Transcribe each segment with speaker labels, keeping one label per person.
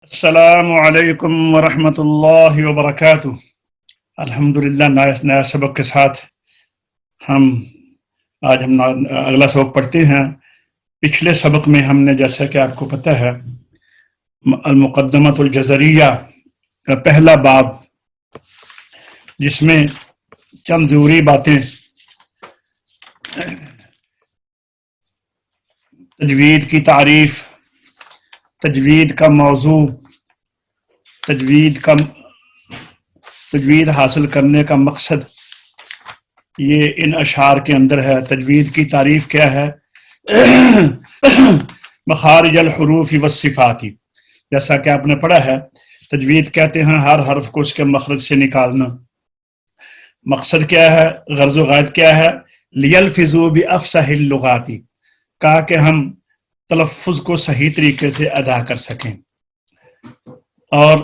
Speaker 1: السلام علیکم ورحمۃ اللہ وبرکاتہ۔ الحمدللہ نیا سبق کے ساتھ آج ہم اگلا سبق پڑھتے ہیں۔ پچھلے سبق میں ہم نے، جیسا کہ آپ کو پتہ ہے، المقدمۃ الجزریہ کا پہلا باب، جس میں چند ضروری باتیں تجوید کی تعریف، تجوید کا موضوع، تجوید حاصل کرنے کا مقصد، یہ ان اشعار کے اندر ہے۔ تجوید کی تعریف کیا ہے؟ مخارج الحروف والصفات، جیسا کہ آپ نے پڑھا ہے، تجوید کہتے ہیں ہر حرف کو اس کے مخرج سے نکالنا۔ مقصد کیا ہے، غرض و غایت کیا ہے؟ لیلفظوا بافصح اللغات، کہا کہ ہم تلفظ کو صحیح طریقے سے ادا کر سکیں۔ اور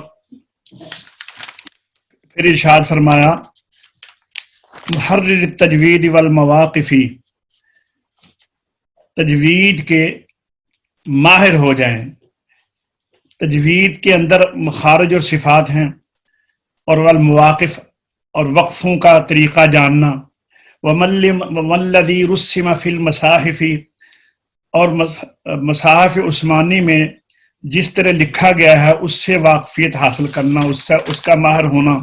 Speaker 1: پھر ارشاد فرمایا، محرر التجوید والمواقف، تجوید کے ماہر ہو جائیں۔ تجوید کے اندر مخارج اور صفات ہیں، اور والمواقف، اور وقفوں کا طریقہ جاننا۔ وَمَلَّذِي رُسِّمَ فِي الْمَصَاحِفِ، اور مصاحف عثمانی میں جس طرح لکھا گیا ہے اس سے واقفیت حاصل کرنا، اس کا ماہر ہونا۔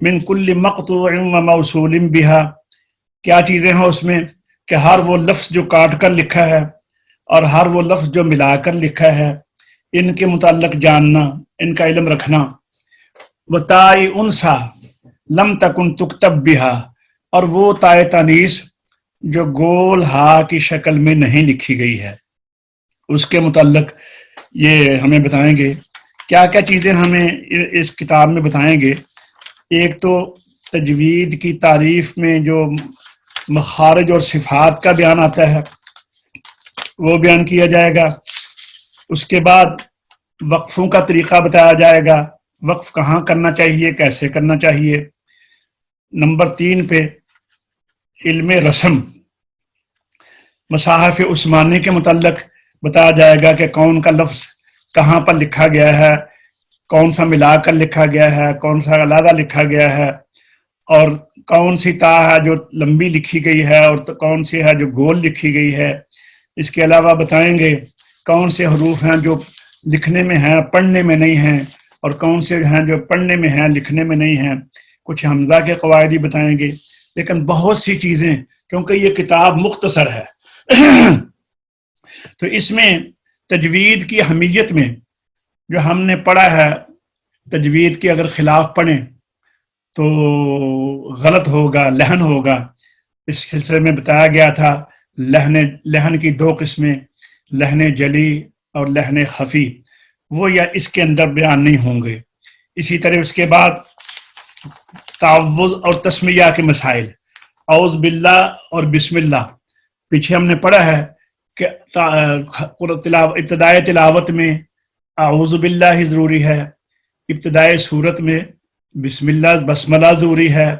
Speaker 1: من کل مقطوع و موصول بہا، کیا چیزیں ہیں اس میں کہ ہر وہ لفظ جو کاٹ کر لکھا ہے اور ہر وہ لفظ جو ملا کر لکھا ہے، ان کے متعلق جاننا، ان کا علم رکھنا۔ وتاء انثى لم تکن تکتب بہا، اور وہ تائے تانیث جو گول ہا کی شکل میں نہیں لکھی گئی ہے، اس کے متعلق یہ ہمیں بتائیں گے۔ کیا کیا چیزیں ہمیں اس کتاب میں بتائیں گے؟ ایک تو تجوید کی تعریف میں جو مخارج اور صفات کا بیان آتا ہے وہ بیان کیا جائے گا۔ اس کے بعد وقفوں کا طریقہ بتایا جائے گا، وقف کہاں کرنا چاہیے، کیسے کرنا چاہیے۔ نمبر 3 پہ علم رسم، مصاحف عثمانی کے متعلق بتایا جائے گا کہ کون کا لفظ کہاں پر لکھا گیا ہے، کون سا ملا کر لکھا گیا ہے، کون سا علیحدہ لکھا گیا ہے، اور کون سی تا ہے جو لمبی لکھی گئی ہے اور کون سی ہے جو گول لکھی گئی ہے۔ اس کے علاوہ بتائیں گے کون سے حروف ہیں جو لکھنے میں ہیں پڑھنے میں نہیں ہیں، اور کون سے ہیں جو پڑھنے میں ہیں لکھنے میں نہیں ہیں۔ کچھ حمزہ کے قواعد بتائیں گے، لیکن بہت سی چیزیں، کیونکہ یہ کتاب مختصر ہے تو اس میں تجوید کی اہمیت میں جو ہم نے پڑھا ہے، تجوید کے اگر خلاف پڑھیں تو غلط ہوگا، لحن ہوگا۔ اس سلسلے میں بتایا گیا تھا لحن کی 2 قسمیں، لحن جلی اور لحن خفی، وہ یا اس کے اندر بیان نہیں ہوں گے۔ اسی طرح اس کے بعد تعوذ اور تسمیہ کے مسائل، اعوذ باللہ اور بسم اللہ، پیچھے ہم نے پڑھا ہے کہ ابتدائے تلاوت میں اعوذ باللہ ضروری ہے، ابتدائے صورت میں بسم اللہ بسملہ ضروری ہے۔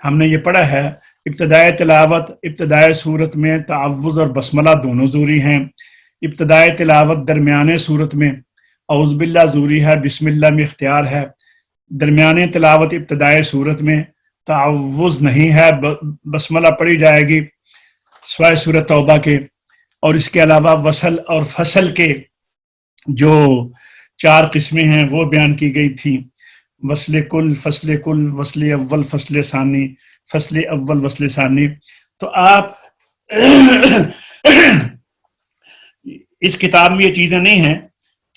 Speaker 1: ہم نے یہ پڑھا ہے ابتدائے تلاوت، ابتدائے صورت میں تعوذ اور بسملہ دونوں ضروری ہیں۔ ابتدائے تلاوت درمیانے صورت میں اعوذ باللہ ضروری ہے، بسم اللہ میں اختیار ہے۔ درمیانے تلاوت ابتدائے صورت میں تعوذ نہیں ہے، بسملہ پڑھی جائے گی سوائے سورۃ توبہ کے۔ اور اس کے علاوہ وصل اور فصل کے جو 4 قسمیں ہیں وہ بیان کی گئی تھیں، وصل کل، فصل کل، وصل اول، فصل ثانی، فصل اول، وصل ثانی۔ تو آپ اس کتاب میں یہ چیزیں نہیں ہیں،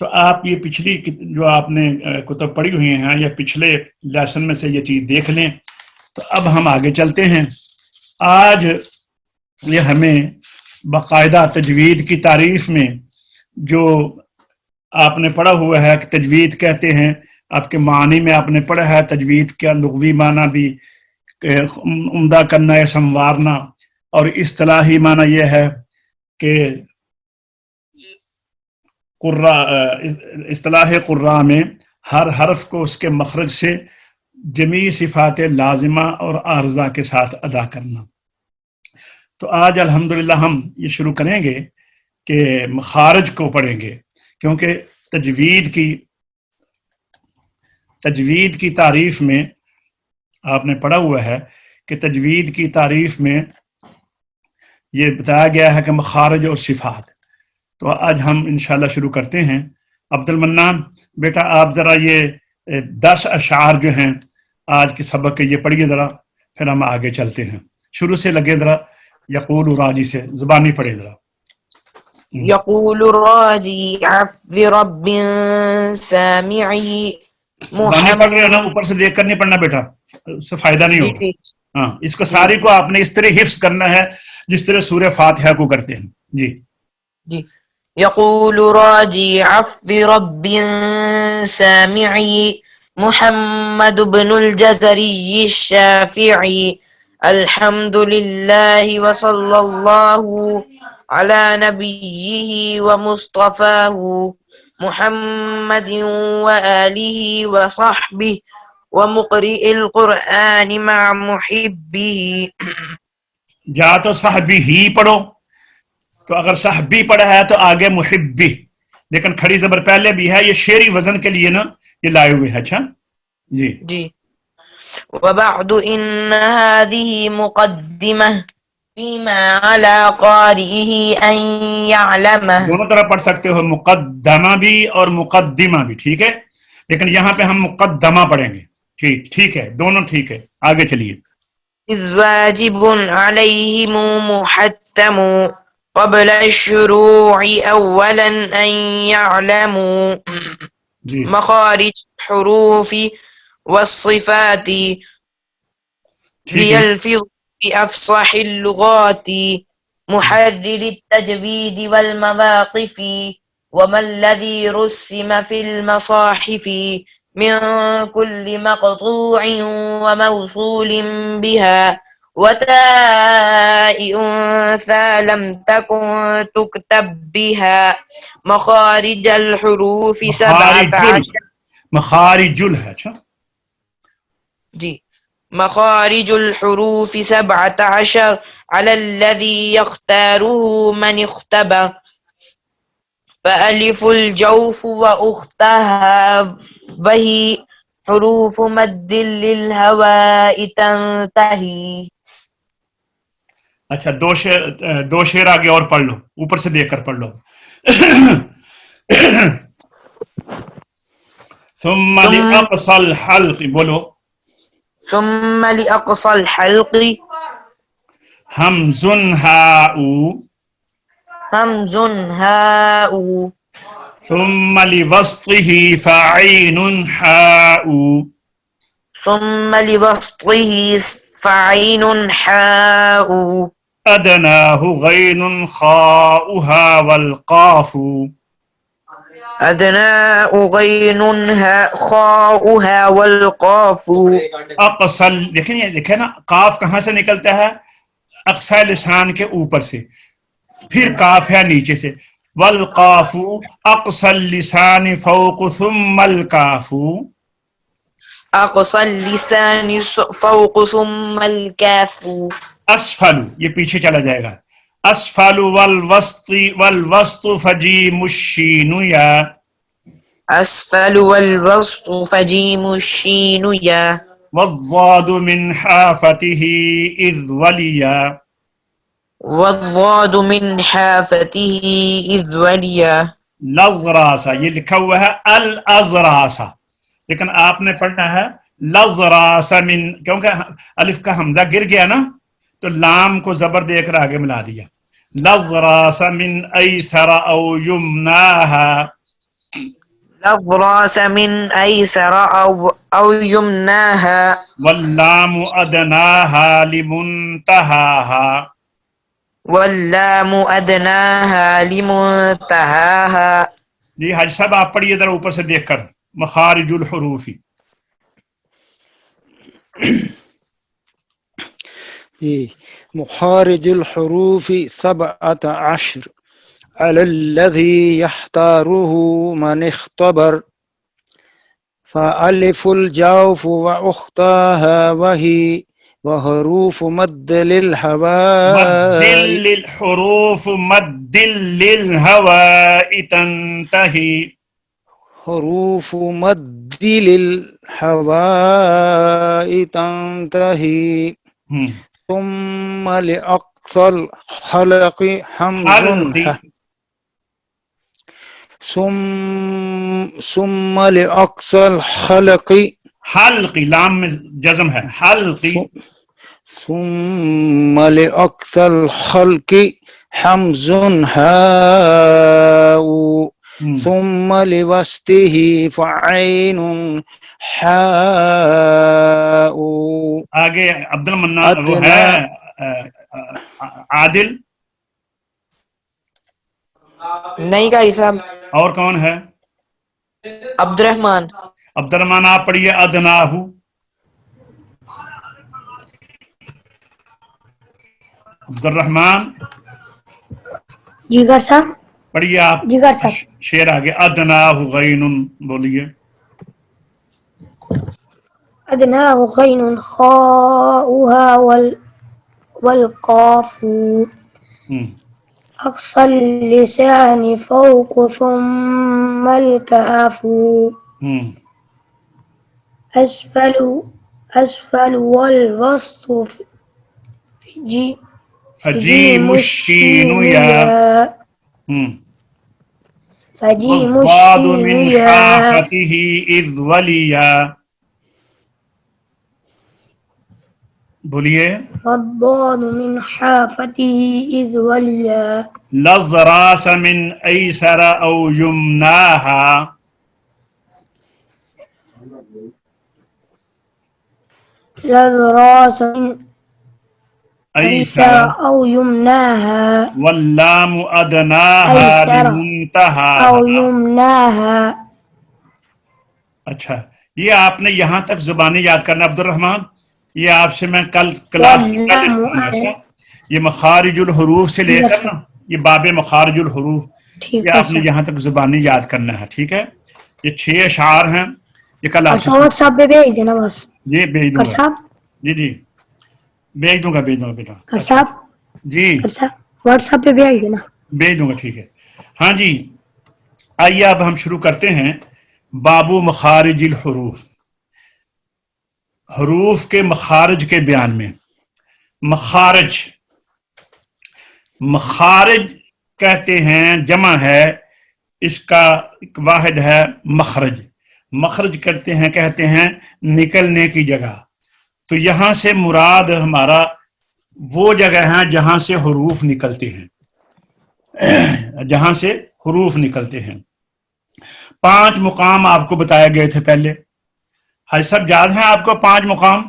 Speaker 1: تو آپ یہ پچھلی جو آپ نے کتب پڑھی ہوئی ہیں یا پچھلے لیسن میں سے یہ چیز دیکھ لیں۔ تو اب ہم آگے چلتے ہیں۔ آج یہ ہمیں باقاعدہ تجوید کی تعریف میں جو آپ نے پڑھا ہوا ہے کہ تجوید کہتے ہیں، آپ کے معنی میں آپ نے پڑھا ہے تجوید کا لغوی معنی بھی عمدہ کرنا یا سنوارنا، اور اصطلاحی معنی یہ ہے کہ اصطلاح قراء میں ہر حرف کو اس کے مخرج سے جمیع صفات لازمہ اور عارضہ کے ساتھ ادا کرنا۔ تو آج الحمدللہ ہم یہ شروع کریں گے کہ مخارج کو پڑھیں گے، کیونکہ تجوید کی تجوید کی تعریف میں آپ نے پڑھا ہوا ہے کہ تجوید کی تعریف میں یہ بتایا گیا ہے کہ مخارج اور صفات. تو آج ہم انشاءاللہ شروع کرتے ہیں. عبد المنان بیٹا آپ ذرا یہ 10 اشعار جو ہیں آج کے سبق کے یہ پڑھیے ذرا، پھر ہم آگے چلتے ہیں. شروع سے لگے ذرا یقول راجی سے زبانی پڑھے ذرا.
Speaker 2: يقول الراجي عفو رب سامعي
Speaker 1: زبانی پڑھ رہے ہو نا،
Speaker 2: محمد.
Speaker 1: اوپر سے دیکھ کر نہیں پڑھنا بیٹا، اس سے فائدہ نہیں
Speaker 2: جی
Speaker 1: ہوگا.
Speaker 2: جی
Speaker 1: ہاں اس کو
Speaker 2: جی
Speaker 1: ساری کو آپ نے اس طرح حفظ کرنا ہے جس طرح سورہ فاتحہ کو کرتے ہیں. جی
Speaker 2: جی. يقول راجي عفو رب سامعي محمد بن الجزري الشافعي الحمد لله وصلى الله على نبيه ومصطفاه محمد وآله وصحبه ومقرئ القرآن مع محبه.
Speaker 1: یا تو صحبی ہی پڑھو، تو اگر صحبی پڑھا ہے تو آگے محبی، لیکن کھڑی زبر پہلے بھی ہے، یہ شعری وزن کے لیے نا یہ لائے ہوئے ہے. اچھا جی.
Speaker 2: جی. وبعد إن هذه مقدمة فيما على قارئه أن يعلمه.
Speaker 1: دونوں طرح پڑھ سکتے ہو، مقدمہ بھی اور مقدمہ بھی، ٹھیک ہے، لیکن یہاں پہ ہم مقدمہ پڑھیں گے. ٹھیک ہے، دونوں ٹھیک ہے. آگے چلیے.
Speaker 2: إذ واجب عليهم محتم قبل الشروع أولا أن يعلموا
Speaker 1: جی
Speaker 2: مخارج الحروف والصفات
Speaker 1: ٹھیک ہے.
Speaker 2: ليلفظ بأفصح اللغات محرر التجويد والمواقف وما الذي رسم في المصاحف من كل مقطوع وموصول بها وتاء أنثى لم تكن تكتب بها مخارج الحروف 17.
Speaker 1: مخارج ہے. اچھا
Speaker 2: جی. مخارج الحروف 17 على الذي يختاره من اختبر فألف الجوف وأختها وهي حروف مد للهواء تنتهي.
Speaker 1: اچھا دو شعر آگے اور پڑھ لو، اوپر سے دیکھ کر پڑھ لو. ثم لأقصى الحلق، بولو.
Speaker 2: ثم لأقصى الحلق
Speaker 1: همز هاء،
Speaker 2: همز هاء.
Speaker 1: ثم لوسطه فعين حاء،
Speaker 2: ثم لوسطه فعين حاء.
Speaker 1: أدناه غين خاؤها والقاف،
Speaker 2: أدناء غين خاؤها والقاف.
Speaker 1: اقصل، لیکن یہ دیکھیں نا قاف کہاں سے نکلتا ہے؟ اقصى لسان کے اوپر سے، پھر قاف ہے نیچے سے. والقاف اقصى اللسان فوق ثم القاف،
Speaker 2: أقصى اللسان فوق ثم الكاف.
Speaker 1: اسفل یہ پیچھے چلا جائے گا. اسفل والوسط فجیم الشین یا،
Speaker 2: أسفل والوسط فجيم الشين يا.
Speaker 1: والضاد من حافته إذ وليا،
Speaker 2: والضاد من حافته إذ وليا.
Speaker 1: لظراسا، یہ لکھا ہوا ہے الازراسا، لیکن آپ نے پڑھنا ہے لظراسا من، کیونکہ الف کا حمزہ گر گیا نا تو لام کو زبر دے کر آگے ملا دیا. لظراسا من ایسر او یمناها،
Speaker 2: لظراس من أيسر أو يمناها.
Speaker 1: واللام ادناها لمنتهاها،
Speaker 2: واللام أدناها لمنتهاها.
Speaker 1: جی حاج صاحب آپ پڑھیے ذرا اوپر سے دیکھ کر. مخارج الحروف،
Speaker 3: مخارج الحروف 17 على الذي يختاره من اختبر فألف الجوف وأختاها وهي وحروف مد للهواء،
Speaker 1: مد للحروف مد للهواء تنتهي،
Speaker 3: حروف مد للهواء الهواء تنتهي
Speaker 1: ہم،
Speaker 3: ثم لأقصى الخلق
Speaker 1: حلقی
Speaker 3: ثم لأقصى الخلق
Speaker 1: حلقی لام میں جزم ہے حلقی
Speaker 3: ثم لأقصى الخلق حمز هاء
Speaker 1: ہم،
Speaker 3: ثم لوسطه فعين حاء
Speaker 1: آگے عبد المنان وہ ہے عادل
Speaker 2: نہیں قاری صاحب.
Speaker 1: اور کون ہے
Speaker 2: عبد الرحمن.
Speaker 1: عبد الرحمن آپ پڑھیے ادناہو عبد الرحمن
Speaker 4: جی گر صاحب.
Speaker 1: پڑھیے آپ
Speaker 4: جی گر صاحب.
Speaker 1: شعر آگے ادناہو غین بولیے
Speaker 4: أدناه غين خاؤها والقاف
Speaker 1: ہم،
Speaker 4: أقصى اللسان فوق ثم الكاف
Speaker 1: ہم،
Speaker 4: أسفل والوسط
Speaker 1: فجیم الشین یا ہم،
Speaker 4: فجيم
Speaker 1: والضاد
Speaker 4: الشين
Speaker 1: من
Speaker 4: يا
Speaker 1: حافته اذ ولیا بولیے
Speaker 4: والضاد من حافته إذ وليا
Speaker 1: لظراس من ایسر او یمناها
Speaker 4: لذراس من
Speaker 1: ایسر
Speaker 4: أيسر أو يمناها
Speaker 1: واللام ادناها
Speaker 4: ایسر أو
Speaker 1: لمنتهاها
Speaker 4: يمناها.
Speaker 1: اچھا یہ آپ نے یہاں تک زبانیں یاد کرنا عبد الرحمن یہ آپ سے میں کل کلاس میں پہلے سکھاؤں گا یہ مخارج الحروف سے لے کر نا یہ باب مخارج الحروف
Speaker 4: ٹھیک
Speaker 1: یہ
Speaker 4: ہے
Speaker 1: آپ نے
Speaker 4: سر.
Speaker 1: یہاں تک زبانیں یاد کرنا ہے ٹھیک ہے یہ 6 اشعار ہیں یہ کل آپ سے
Speaker 4: واٹس ایپ پہ بھیج دینا بس.
Speaker 1: یہ بھیج دوں
Speaker 4: گر
Speaker 1: گا
Speaker 4: صاحب.
Speaker 1: جی جی بھیج دوں گا بیٹا
Speaker 4: گر صاحب.
Speaker 1: جی
Speaker 4: گر صاحب واٹس ایپ پہ بھیج دینا.
Speaker 1: بھیج دوں گا ٹھیک ہے ہاں جی آئیے اب ہم شروع کرتے ہیں بابو مخارج الحروف حروف کے مخارج کے بیان میں مخارج مخارج کہتے ہیں جمع ہے اس کا ایک واحد ہے مخرج مخرج کہتے ہیں نکلنے کی جگہ تو یہاں سے مراد ہمارا وہ جگہ ہے جہاں سے حروف نکلتے ہیں جہاں سے حروف نکلتے ہیں 5 مقام آپ کو بتائے گئے تھے پہلے حاجی صاحب یاد ہیں آپ کو 5 مقام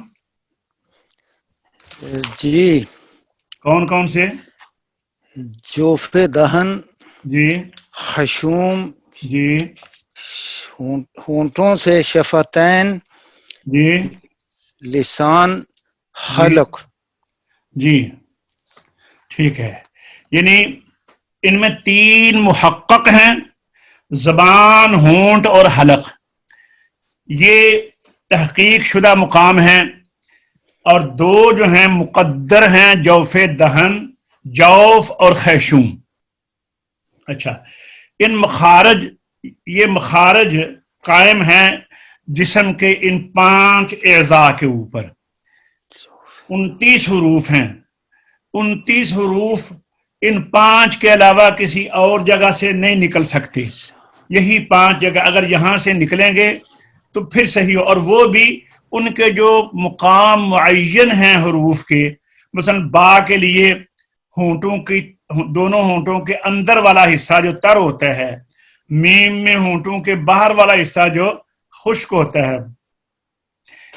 Speaker 3: جی
Speaker 1: کون کون سے
Speaker 3: جوف دہن
Speaker 1: جی
Speaker 3: خشوم
Speaker 1: جی
Speaker 3: ہونٹوں سے شفتین
Speaker 1: جی
Speaker 3: لسان حلق
Speaker 1: جی ٹھیک ہے یعنی ان میں 3 محقق ہیں زبان ہونٹ اور حلق یہ تحقیق شدہ مقام ہیں اور 2 جو ہیں مقدر ہیں جوف دہن جوف اور خیشوم اچھا ان مخارج یہ مخارج قائم ہیں جسم کے ان 5 اعضاء کے اوپر 29 حروف ہیں 29 حروف ان 5 کے علاوہ کسی اور جگہ سے نہیں نکل سکتے یہی 5 جگہ اگر یہاں سے نکلیں گے تو پھر صحیح اور وہ بھی ان کے جو مقام معین ہیں حروف کے مثلا با کے لیے ہونٹوں کی دونوں ہونٹوں کے اندر والا حصہ جو تر ہوتا ہے میم میں ہونٹوں کے باہر والا حصہ جو خشک ہوتا ہے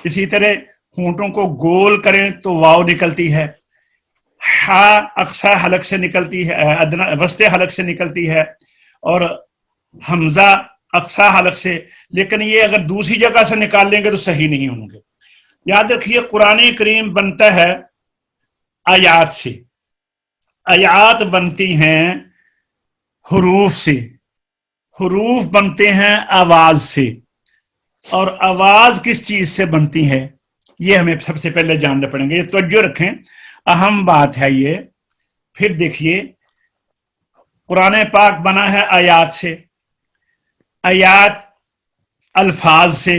Speaker 1: اسی طرح ہونٹوں کو گول کریں تو واو نکلتی ہے ہا اقصی حلق سے نکلتی ہے وسط حلق سے نکلتی ہے اور حمزہ اقصی حلق سے لیکن یہ اگر دوسری جگہ سے نکال لیں گے تو صحیح نہیں ہوں گے یاد رکھیے قرآن کریم بنتا ہے آیات سے آیات بنتی ہیں حروف سے حروف بنتے ہیں آواز سے اور آواز کس چیز سے بنتی ہے یہ ہمیں سب سے پہلے جاننا پڑیں گے یہ توجہ رکھیں اہم بات ہے یہ پھر دیکھیے قرآن پاک بنا ہے آیات سے آیات الفاظ سے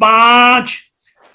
Speaker 1: 5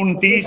Speaker 1: 29।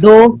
Speaker 2: 2।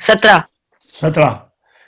Speaker 2: 17।
Speaker 1: 17,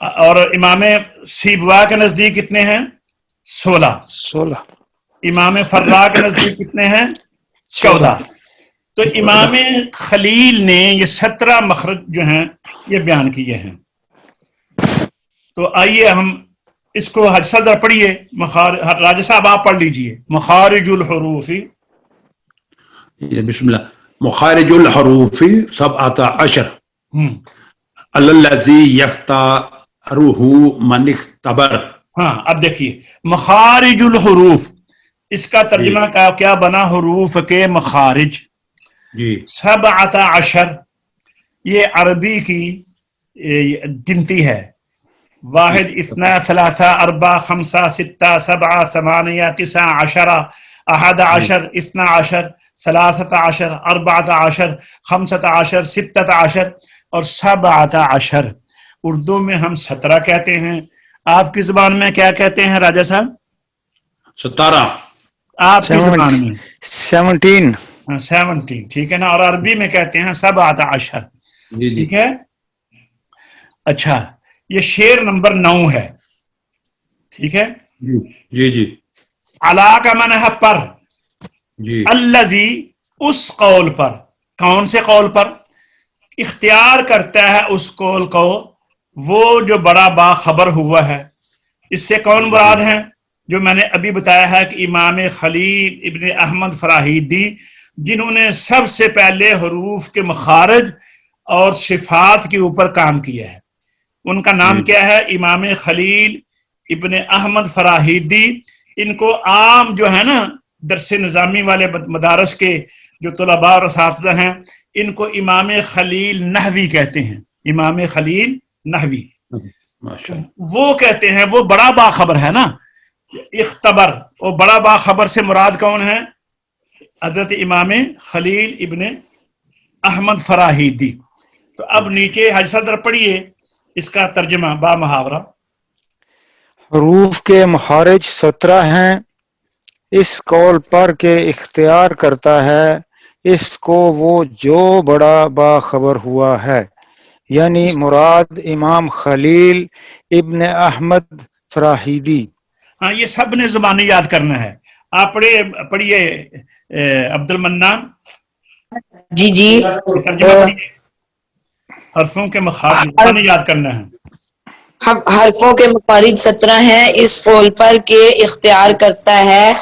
Speaker 1: اور امام سیبوا کے نزدیک کتنے ہیں؟ 16.
Speaker 3: 16.
Speaker 1: امام فرا کے نزدیک کتنے ہیں؟ 14. تو امام خلیل نے یہ 17 مخرج جو ہیں یہ بیان کیے ہیں. تو آئیے ہم اس کو حج صدر پڑھیے. راجہ صاحب آپ پڑھ لیجئے. مخارج الحروف.
Speaker 5: بسم اللہ. مخارج الحروف 17 الذی یختارہ من اختبر.
Speaker 1: ہاں اب دیکھیے مخارج الحروف اس کا ترجمہ کیا بنا؟ حروف کے مخارج.
Speaker 5: جی
Speaker 1: 17 یہ عربی کی گنتی ہے. 1 2 3 4 5 6 7 8 9 10 11 12 13 14 15 16 اور 17. اردو میں ہم 17 کہتے ہیں. آپ کی زبان میں کیا کہتے ہیں راجہ صاحب؟
Speaker 5: 17.
Speaker 1: آپ کی زبان میں
Speaker 3: 17.
Speaker 1: 17 ٹھیک ہے نا. اور عربی میں کہتے ہیں 17.
Speaker 5: جی جی
Speaker 1: ٹھیک ہے. اچھا یہ شعر نمبر 9 ہے. ٹھیک ہے.
Speaker 5: جی جی
Speaker 1: علا کا معنی ہے پر.
Speaker 5: جی
Speaker 1: الذی اس قول پر. کون سے قول پر؟ اختیار کرتا ہے اس قول کو وہ جو بڑا باخبر ہوا ہے. اس سے کون مراد ہیں؟ جو میں نے ابھی بتایا ہے کہ امام خلیل ابن احمد فراہیدی جنہوں نے سب سے پہلے حروف کے مخارج اور صفات کے اوپر کام کیا ہے. ان کا نام کیا ہے؟ امام خلیل ابن احمد فراہیدی. ان کو عام جو ہے نا درس نظامی والے مدارس کے جو طلباء اور اساتذہ ہیں ان کو امام خلیل نحوی کہتے ہیں. امام خلیل نحوی وہ کہتے ہیں وہ بڑا باخبر ہے نا. اختبر اور بڑا باخبر سے مراد کون ہے؟ حضرت امام خلیل ابن احمد فراہیدی. تو اب نیچے حج صدر پڑھیے اس کا ترجمہ با محاورہ.
Speaker 3: حروف کے مخارج 17 ہیں اس قول پر کہ اختیار کرتا ہے اس کو وہ جو بڑا باخبر ہوا ہے. یعنی مراد امام خلیل ابن احمد فراہیدی.
Speaker 1: ہاں یہ سب نے زبانی یاد کرنا ہے. آپ پڑھیے عبد المنان
Speaker 2: جی جی.
Speaker 1: ترجمہ پڑھیے. حرفوں کے مخارج زبانی یاد کرنا ہے.
Speaker 2: حرفوں کے مخارج 17 ہیں اس قول پر کہ اختیار کرتا ہے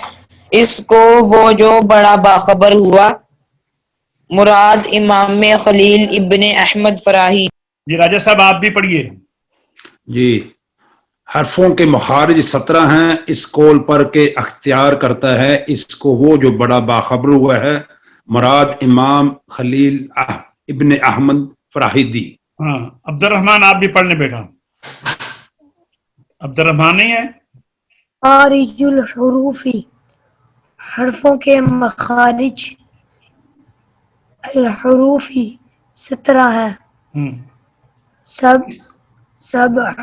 Speaker 2: اس کو وہ جو بڑا باخبر ہوا. مراد امام خلیل ابن احمد فراہی.
Speaker 1: جی راجہ صاحب آپ بھی پڑھیے.
Speaker 5: جی حرفوں کے مخارج 17 ہیں اس قول پر کہ اختیار کرتا ہے اس کو وہ جو بڑا باخبر ہوا ہے. مراد امام خلیل ابن احمد فراہیدی.
Speaker 1: ہاں عبد الرحمن آپ بھی پڑھنے بیٹھا. عبد الرحمن نہیں ہے؟
Speaker 4: خارج الحروفی حرفوں کے مخارج الحروفی 17 ہے. سبعت 17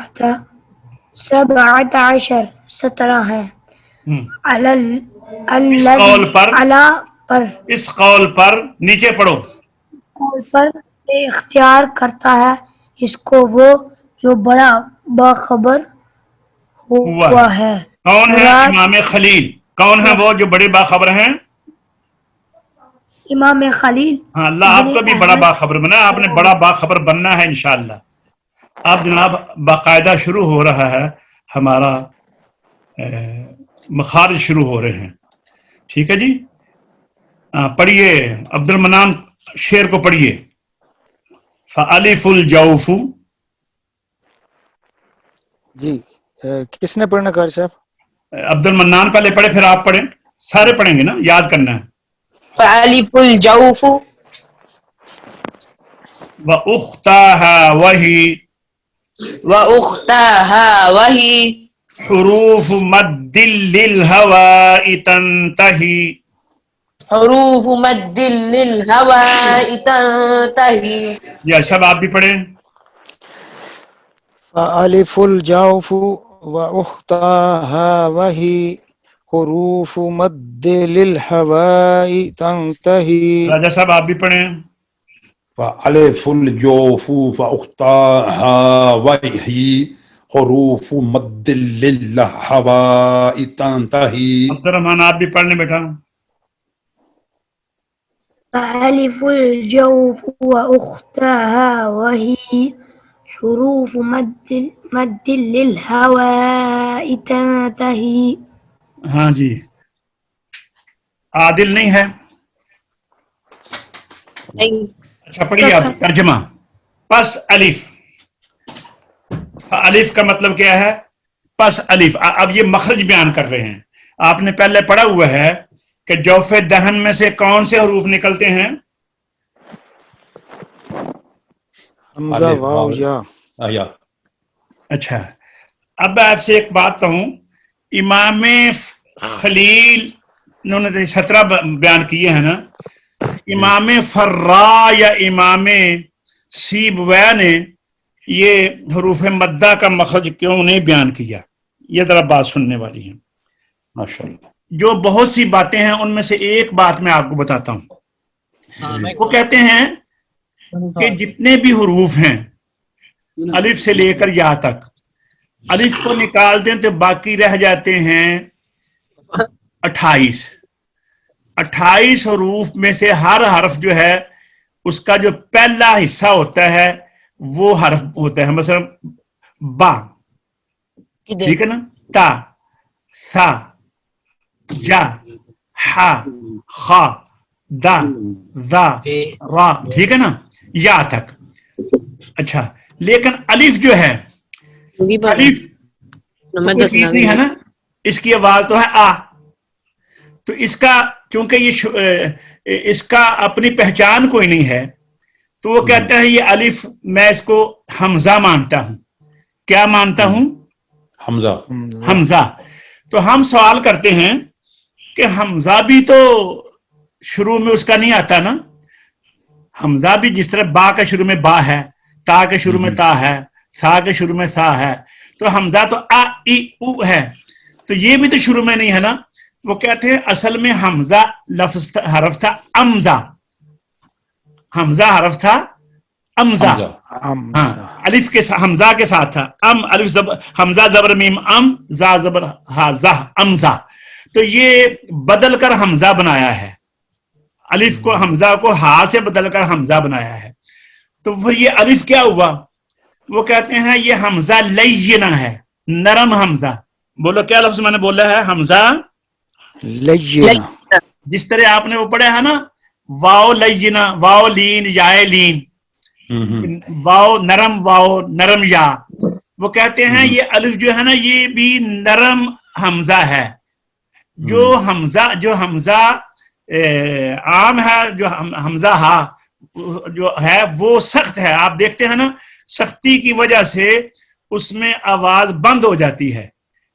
Speaker 4: ہے.
Speaker 1: اس قول پر
Speaker 4: پر
Speaker 1: اس قول پر نیچے پڑھو.
Speaker 4: قول پر اختیار کرتا ہے اس کو وہ جو بڑا باخبر ہوا ہے.
Speaker 1: کون ہے امام خلیل؟ کون ہے وہ جو بڑے باخبر ہیں؟
Speaker 4: امام خلیل.
Speaker 1: ہاں اللہ آپ کو بھی بڑا باخبر بنا. آپ نے بڑا باخبر بننا ہے انشاءاللہ. اب جناب باقاعدہ شروع ہو رہا ہے ہمارا مخارج شروع ہو رہے ہیں. ٹھیک ہے جی. پڑھیے عبد المنان شعر کو پڑھیے. فَأَلِفُ الْجَوْفُ.
Speaker 3: جی کس نے پڑھنا قاری صاحب؟
Speaker 1: عبد المنان پہلے پڑھے پھر آپ پڑھیں. سارے پڑھیں گے نا یاد کرنا ہے.
Speaker 2: فَأَلِفُ الْجَوْفُ
Speaker 1: وَأُخْتَاهَا وَهِي
Speaker 2: وَأُخْتَاهَا وَهِي
Speaker 1: حروف مد للهواء تنتهي.
Speaker 2: حروف مد للهواء تنتهي.
Speaker 1: یا سب آپ بھی پڑھیں.
Speaker 3: فَأَلِفُ الْجَوْفُ وَأُخْتَاهَا وَهِي حروف مد للهواء تنتهي.
Speaker 1: راجہ صاحب آپ بھی پڑھیں.
Speaker 5: فَأَلِفُ الْجَوْفُ فَأُخْتَاهَا وَهِي حروف مد للهواء تنتهي.
Speaker 1: عبد الرحمن آپ بھی پڑھ لیں بیٹا.
Speaker 4: فألف الجوف وأختها وهي حروف مد للهواء تنتهي.
Speaker 1: ہاں جی عادل نہیں ہے.
Speaker 2: نہیں.
Speaker 1: اچھا پڑھیے آپ ترجمہ. پس الف. الف کا مطلب کیا ہے؟ پس الف. اب یہ مخرج بیان کر رہے ہیں. آپ نے پہلے پڑھا ہوا ہے کہ جوف دہن میں سے کون سے حروف نکلتے ہیں؟
Speaker 3: حمزہ واو یا.
Speaker 5: یا.
Speaker 1: اچھا اب آپ سے ایک بات کہوں. امام خلیل انہوں نے 17 بیان کیے ہیں نا. امام فرا یا امام سیبویہ نے یہ حروف مدہ کا مخرج کیوں نہیں بیان کیا؟ یہ ذرا بات سننے والی ہے.
Speaker 5: ماشاءاللہ.
Speaker 1: جو بہت سی باتیں ہیں ان میں سے ایک بات میں آپ کو بتاتا ہوں. وہ کہتے ہیں کہ جتنے بھی حروف ہیں الف سے لے کر یا تک، الف کو نکال دیں تو باقی رہ جاتے ہیں 28. 28 حروف میں سے ہر حرف جو ہے اس کا جو پہلا حصہ ہوتا ہے وہ حرف ہوتا ہے. مثلا با، ٹھیک ہے نا، تا، ثا، جا، ہا، خا، دا، ذا، را، ٹھیک ہے نا، یا تک. اچھا لیکن الف جو ہے، الف تو کوئی چیز نہیں ہے نا، اس کی آواز تو ہے آ. تو اس کا کیونکہ یہ اس کا اپنی پہچان کوئی نہیں ہے تو وہ کہتا ہے یہ الف میں اس کو حمزہ مانتا ہوں. کیا مانتا ہوں؟
Speaker 5: حمزہ.
Speaker 1: حمزہ. تو ہم سوال کرتے ہیں کہ حمزہ بھی تو شروع میں اس کا نہیں آتا نا. حمزہ بھی جس طرح با کا شروع میں با ہے، تا کے شروع میں تا ہے، سا کے شروع میں سا ہے، تو حمزہ تو ا ای او ہے، تو یہ بھی تو شروع میں نہیں ہے نا. وہ کہتے ہیں اصل میں حمزہ لفظ حرف تھا امزہ. حمزہ حرف تھا امزہ. ہاں الف کے حمزہ کے ساتھ تھا. الف حمزہ زبر میم ام، زا زبر ہا زہ، امزہ. تو یہ بدل کر حمزہ بنایا ہے. الف کو حمزہ کو ہا سے بدل کر حمزہ بنایا ہے. تو پھر یہ الف کیا ہوا؟ وہ کہتے ہیں یہ حمزہ لینا ہے، نرم حمزہ. بولو کیا لفظ میں نے بولا ہے؟ حمزہ
Speaker 3: لینا.
Speaker 1: جس طرح آپ نے وہ پڑھا ہے نا، واؤ لینا، واؤ لین، یائے لین، واؤ نرم، واؤ نرم یا. وہ کہتے ہیں یہ الف جو ہے نا یہ بھی نرم حمزہ ہے. جو حمزہ عام ہے، جو حمزہ ہا جو ہے وہ سخت ہے. آپ دیکھتے ہیں نا سختی کی وجہ سے اس میں آواز بند ہو جاتی ہے،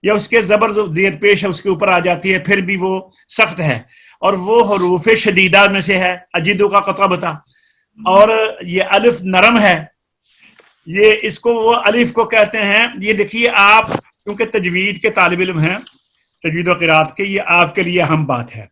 Speaker 1: یا اس کے زبر زیر پیش ہے اس کے اوپر آ جاتی ہے، پھر بھی وہ سخت ہے. اور وہ حروف شدیدہ میں سے ہے، اجیدو کا قطع بتا. اور یہ الف نرم ہے. یہ اس کو وہ الف کو کہتے ہیں. یہ دیکھیے آپ کیونکہ تجوید کے طالب علم ہیں، تجوید و قرات کے، یہ آپ کے لیے اہم بات ہے.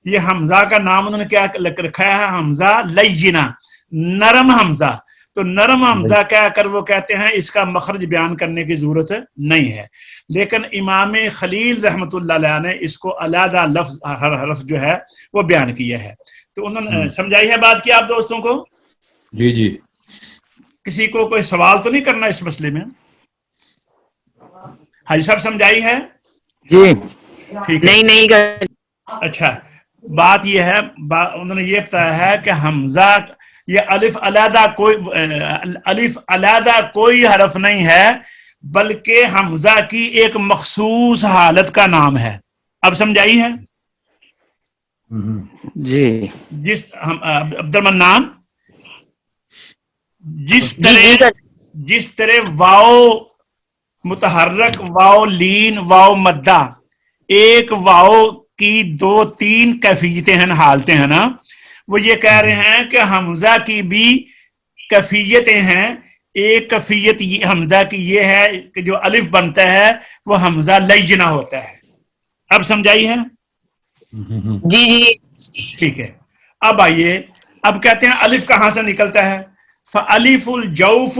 Speaker 1: یہ حمزہ کا نام انہوں نے کیا رکھا ہے؟ حمزہ لینا، نرم حمزہ. تو نرم حمزہ کہہ کر وہ کہتے ہیں اس کا مخرج بیان کرنے کی ضرورت نہیں ہے. لیکن امام خلیل رحمۃ اللہ علیہ نے اس کو علیحدہ لفظ ہر حرف جو ہے وہ بیان کیا ہے. تو انہوں نے سمجھائی ہے بات کی آپ دوستوں کو؟
Speaker 5: جی جی.
Speaker 1: کسی کو کوئی سوال تو نہیں کرنا اس مسئلے میں؟ حاجی صاحب سمجھائی ہے؟
Speaker 3: جی
Speaker 1: ٹھیک ہے.
Speaker 2: نہیں.
Speaker 1: اچھا بات یہ ہے، انہوں نے یہ بتایا ہے کہ حمزہ یہ الف علیحدہ کوئی حرف نہیں ہے، بلکہ حمزہ کی ایک مخصوص حالت کا نام ہے. اب سمجھائی ہے؟
Speaker 3: جی.
Speaker 1: عبد المنان، جس طرح واؤ متحرک، واؤ لین، واؤ مدہ، ایک واؤ کی 2-3 کیفیتیں ہیں، حالتیں ہیں نا. وہ یہ کہہ رہے ہیں کہ حمزہ کی بھی کیفیتیں ہیں. ایک کیفیت حمزہ کی یہ ہے کہ جو الف بنتا ہے وہ حمزہ لینا ہوتا ہے. اب سمجھائی ہے؟
Speaker 2: جی جی.
Speaker 1: ٹھیک ہے. اب آئیے، اب کہتے ہیں الف کہاں سے نکلتا ہے؟ فَأَلِفُ الْجَوْفُ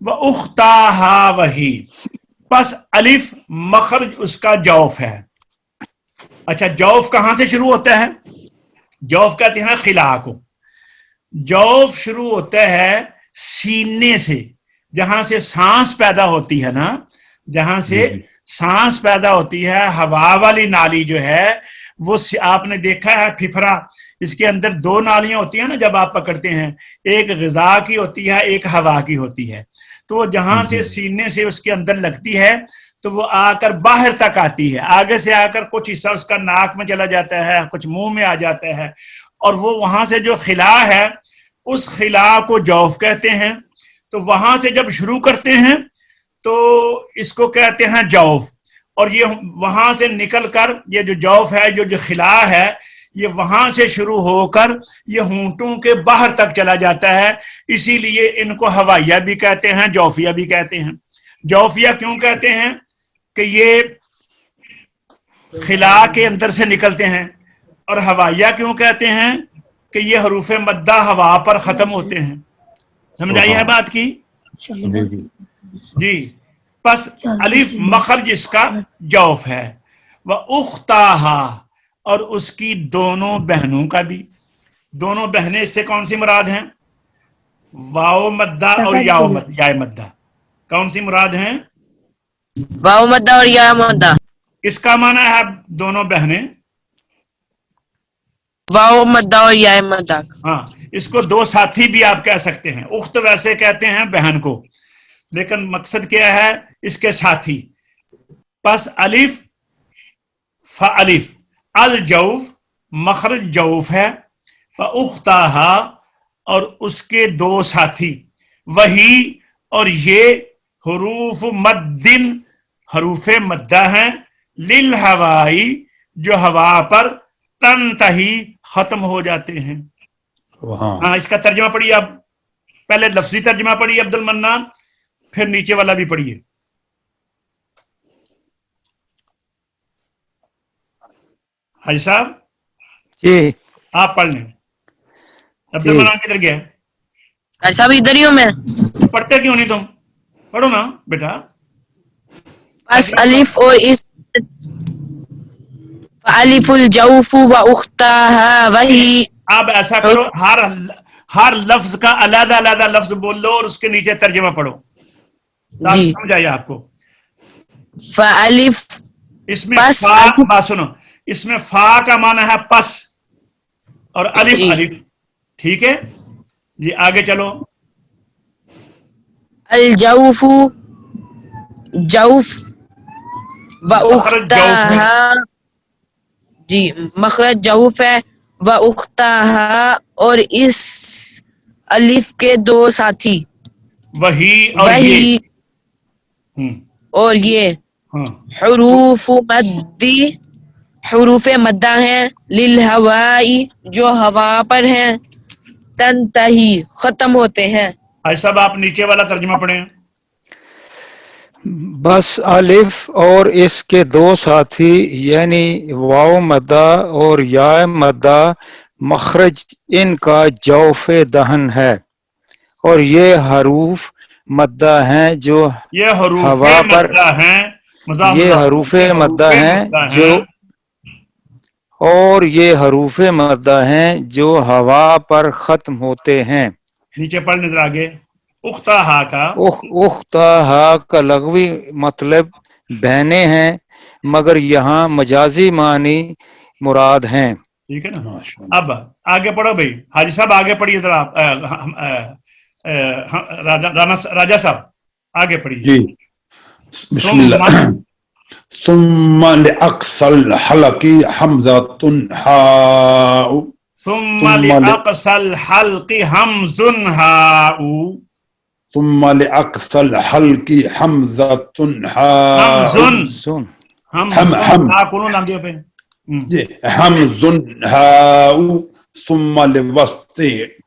Speaker 1: وَأُخْتَاهَا وہی، پس الف مخرج اس کا جوف ہے. اچھا جوف کہاں سے شروع ہوتا ہے؟ جوف کہتے ہیں خلا کو. جوف شروع ہوتا ہے سینے سے، جہاں سے سانس پیدا ہوتی ہے نا، جہاں سے سانس پیدا ہوتی ہے، ہوا والی نالی جو ہے وہ آپ نے دیکھا ہے پھپھرا، اس کے اندر دو نالیاں ہوتی ہیں نا جب آپ پکڑتے ہیں، ایک غذا کی ہوتی ہے ایک ہوا کی ہوتی ہے. تو وہ جہاں سے سینے سے اس کے اندر لگتی ہے تو وہ آ کر باہر تک آتی ہے، آگے سے آ کر کچھ حصہ اس کا ناک میں چلا جاتا ہے، کچھ منہ میں آ جاتا ہے، اور وہ وہاں سے جو خلا ہے اس خلا کو جوف کہتے ہیں. تو وہاں سے جب شروع کرتے ہیں تو اس کو کہتے ہیں جوف، اور یہ وہاں سے نکل کر یہ جو جوف ہے، جو خلا ہے، یہ وہاں سے شروع ہو کر یہ ہونٹوں کے باہر تک چلا جاتا ہے. اسی لیے ان کو ہوائیہ بھی کہتے ہیں، جوفیہ بھی کہتے ہیں. جوفیہ کیوں کہتے ہیں؟ کہ یہ خلا کے اندر سے نکلتے ہیں. اور ہوائیہ کیوں کہتے ہیں؟ کہ یہ حروف مدہ ہوا پر ختم ہوتے ہیں. سمجھائی ہے بات کی؟ جی. پس الف مخرج اس کا جوف ہے. وَأُخْتَاهَا اور اس کی دونوں بہنوں کا بھی. دونوں بہنیں اس سے کون سی مراد ہیں؟ واو مدہ اور یا مدہ. کون سی مراد ہیں؟
Speaker 2: واو مدہ اور یا مدہ.
Speaker 1: اس کا معنی ہے دونوں بہنیں.
Speaker 2: واو مدہ اور یا مدہ.
Speaker 1: ہاں اس کو دو ساتھی بھی آپ کہہ سکتے ہیں. اخت ویسے کہتے ہیں بہن کو، لیکن مقصد کیا ہے اس کے ساتھی. پس الف فالف الجوف مخرج جوف ہے. فاختاها اور اس کے دو ساتھی، وہی اور یہ حروف مدن حروف مدہ ہیں، للہوائی جو ہوا پر تنتہی ختم ہو جاتے ہیں. ہاں اس کا ترجمہ پڑھیے آپ. پہلے لفظی ترجمہ پڑھیے عبد المنان، پھر نیچے والا بھی پڑھیے. حاجی صاحب
Speaker 3: جی
Speaker 1: آپ پڑھ لیں. عبد
Speaker 3: جی
Speaker 1: المنان کدھر گیا؟
Speaker 2: ایسا بھی ادھر ہی ہوں میں.
Speaker 1: تو پڑھتے کیوں نہیں تم؟ پڑھو نا بیٹا.
Speaker 2: بس الف اور اس فالف الجوف و اختاها وہی.
Speaker 1: آپ ایسا کرو، ہر لفظ کا علیحدہ علیحدہ لفظ بول لو اور اس کے نیچے ترجمہ پڑھو تاکہ
Speaker 2: جی.
Speaker 1: سمجھ آئے آپ کو.
Speaker 2: فالف
Speaker 1: اس میں
Speaker 2: پس
Speaker 1: فا،
Speaker 2: الف.
Speaker 1: بات سنو، اس میں فا کا معنی ہے پس، اور الف
Speaker 2: جی.
Speaker 1: الف. ٹھیک ہے جی، آگے چلو.
Speaker 2: الجوف جوف و
Speaker 1: مخرج جوف ہے.
Speaker 2: اختاها. جی مخرج جوف ہے. و اختاها اور اس الف کے دو ساتھی،
Speaker 1: وہی اور یہ.
Speaker 2: وہی اور یہ
Speaker 1: ہاں
Speaker 2: حروف مدی حروف مدہ ہیں، للہوائی جو ہوا پر ہیں، تنتہی ختم ہوتے ہیں.
Speaker 1: ایسا آپ نیچے والا ترجمہ پڑھیں.
Speaker 3: بس الف اور اس کے دو ساتھی یعنی واو مدہ اور یا مدہ مخرج ان کا جوف دہن ہے، اور یہ حروف مدہ ہیں جو
Speaker 1: یہ حروف
Speaker 3: ہوا پر
Speaker 1: مدہ ہیں. مضاف
Speaker 3: یہ
Speaker 1: مضاف.
Speaker 3: حروف
Speaker 1: یہ
Speaker 3: مدہ ہیں
Speaker 1: مدہ
Speaker 3: جو
Speaker 1: ہیں.
Speaker 3: اور یہ حروف مدہ ہیں جو ہوا پر ختم ہوتے ہیں.
Speaker 1: نیچے پڑھ نظر آگے. اختہا کا
Speaker 3: اختہا کا لغوی مطلب بہنیں ہیں، مگر یہاں مجازی معنی مراد ہیں.
Speaker 1: ٹھیک ہے نا. اب آگے پڑھو بھائی. حاجی صاحب آگے پڑھیے ذرا. راجا صاحب آگے پڑھیے.
Speaker 5: جی بسم اللہ. ثم لأقصى الحلق حمزة حاء
Speaker 1: ثم لأقصى الحلق همز هاء.
Speaker 5: ثم لأقصى الحلق حمزة حاء.
Speaker 1: همز
Speaker 5: هم
Speaker 1: کونوں لگ گیا پہ.
Speaker 5: حمز هاء ثم لوسط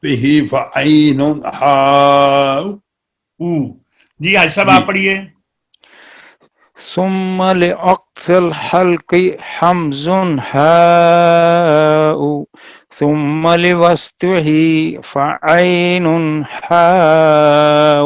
Speaker 5: به فعين حاء.
Speaker 1: جی حاج صاحب آپ پڑھیے.
Speaker 3: ثم لأقصى الحلق حمز حاء ثم لوسطه فعين حاء.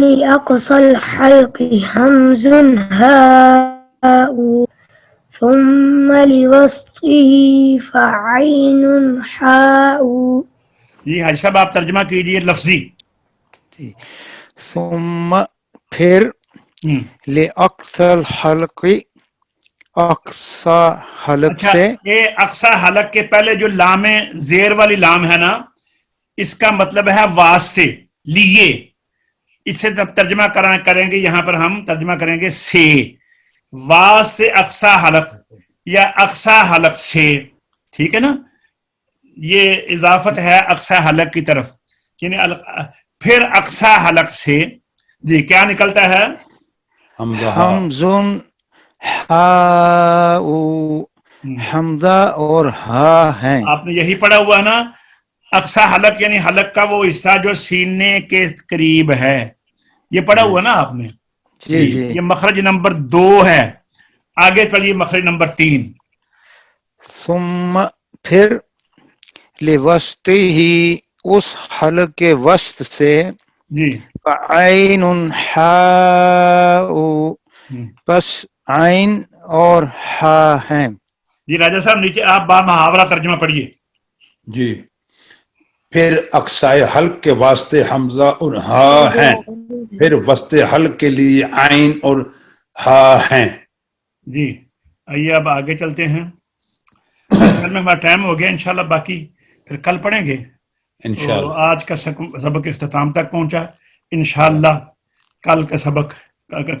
Speaker 4: لأقصى الحلق همز هاء ثم لوسطه فعين حاء.
Speaker 1: جی حاج صاحب آپ ترجمہ کیجیے لفظی۔
Speaker 3: ثم پھر لأقصى الحلق اقصى حلق
Speaker 1: اچھا
Speaker 3: سے
Speaker 1: یہ اقصا حلق کے پہلے جو لام زیر والی لام ہے نا، اس کا مطلب ہے واسطے، لیے۔ اس سے جب ترجمہ کریں گے یہاں پر ہم ترجمہ کریں گے سے، واسطے اقصا حلق یا اقصا حلق سے، ٹھیک ہے نا؟ یہ اضافت ہے اقصا حلق کی طرف، یعنی پھر اقصا حلق سے جی کیا نکلتا ہے؟
Speaker 3: حمزن ہاء، حمزہ اور ہا ہیں۔
Speaker 1: آپ نے یہی پڑھا ہوا ہے نا، اقصا حلق یعنی حلق کا وہ حصہ جو سینے کے قریب ہے، یہ پڑھا ہوا نا آپ نے؟
Speaker 3: جی جی۔
Speaker 1: یہ مخرج نمبر 2 ہے۔ آگے چلیے مخرج نمبر 3۔
Speaker 3: ثم پھر لوسطہ اس حلق کے وسط سے
Speaker 1: جی
Speaker 3: عین حاء، پس عین اور ہا ہیں۔
Speaker 1: جی راجہ صاحب نیچے آپ با محاورہ ترجمہ پڑھیے۔
Speaker 5: جی پھر اقصائے حلق کے واسطے حمزہ اور ہا ہیں، پھر وسط حلق کے لیے عین اور ہا ہیں۔
Speaker 1: جی آئیے اب آگے چلتے ہیں، کل میں ہمارا ٹائم ہو گیا، انشاءاللہ باقی پھر کل پڑھیں گے۔ تو
Speaker 5: انشاءاللہ
Speaker 1: آج کا سبق اختتام تک پہنچا، انشاءاللہ کل کا سبق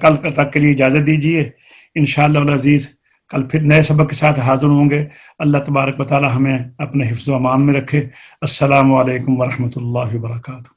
Speaker 1: کل تک کے لیے اجازت دیجیے۔ انشاءاللہ العزیز کل پھر نئے سبق کے ساتھ حاضر ہوں گے۔ اللہ تبارک و تعالی ہمیں اپنے حفظ و امان میں رکھے۔ السلام علیکم ورحمۃ اللہ وبرکاتہ۔